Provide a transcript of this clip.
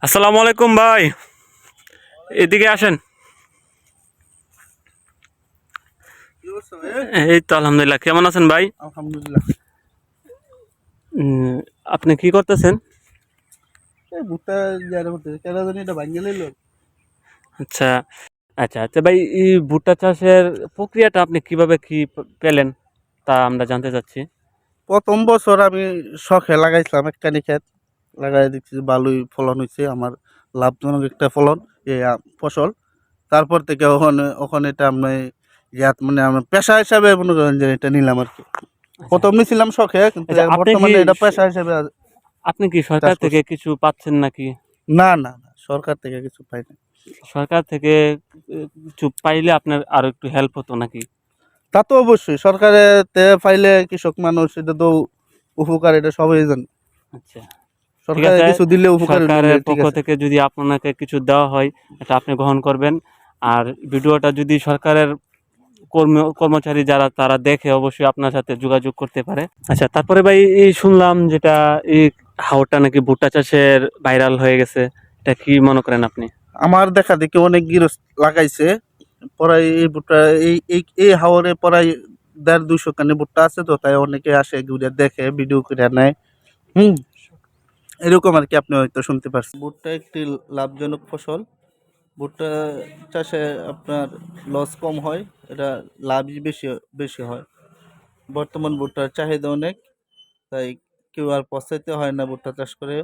আসসালামু আলাইকুম ভাই, এদিকে আসেন। কি অবস্থা ভাই? এই তো আলহামদুলিল্লাহ। কেমন আছেন ভাই? আলহামদুলিল্লাহ। উম, আপনি কি করতেছেন? এই ভুট্টা যারা করতেছে কেন জানি এটা ভাঙ্গে লাইলো। আচ্ছা, আচ্ছা, আচ্ছা ভাই, এই ভুট্টা চাষের প্রক্রিয়াটা আপনি কিভাবে পেলেন তা আমরা জানতে চাচ্ছি। প্রথম বছর আমি শখে লাগাইছিলাম একখানি ক্ষেত, লাগাই দেখছি যে ভালোই ফলন হয়েছে আমার, লাভজনক একটা ফলন ফসল। তারপর থেকে ওখানে ওখানে এটা আমি ইয়াত মানে আমার পেশা হিসাবে মনে করেন যে এটা নিলাম আর কি। আচ্ছা, প্রথম নিছিলাম শখে, কিন্তু আচ্ছা, বর্তমানে এটা পেশা হিসেবে আপনি কি চাষ সরকার থেকে করছি। কিছু পাচ্ছেন নাকি? না না না, সরকার থেকে কিছু পাই না। সরকার থেকে কিছু পাইলে আপনার আরো একটু হেল্প হতো নাকি? তা তো অবশ্যই সরকারের তে পাইলে কৃষক মানুষ এটা তো উপকার, এটা সবাই জানে। আচ্ছা, ঠিক সরকারে আছে। কিছু দিলে উপকার হইলে সরকারের ঠিক পক্ষ আছে। থেকে যদি আপনাকে কিছু দেওয়া হয়, এটা আপনি গ্রহণ করবেন। আর ভিডিওটা যদি সরকারের কর্মচারী যারা তারা দেখে অবশ্যই আপনার সাথে যোগাযোগ করতে পারে। আচ্ছা, তারপরে ভাই এই শুনলাম যেটা এই হাওরটা নাকি ভুট্টা চাষের ভাইরাল হয়ে গেছে, এটা কি মনে করেন আপনি? আমার দেখা দেখি অনেক গৃহস্থ লাগাইছে। প্রায় এই ভুট্টা এই হাওরে প্রায় 150-200 খানি ভুট্টা আছে, তো তাই অনেকে আসে ঘুরে দেখে, ভিডিও করে নেয়। হুম, এরকম আর কি। আপনি হয়তো শুনতে পারছেন ভুট্টা একটি লাভজনক ফসল। ভুট্টা চাষে আপনার লস কম হয়, এটা লাভই বেশি বেশি হয়। বর্তমান ভুট্টার চাহিদা অনেক, তাই কেউ আর পস্তাইতে হয় না ভুট্টা চাষ করে।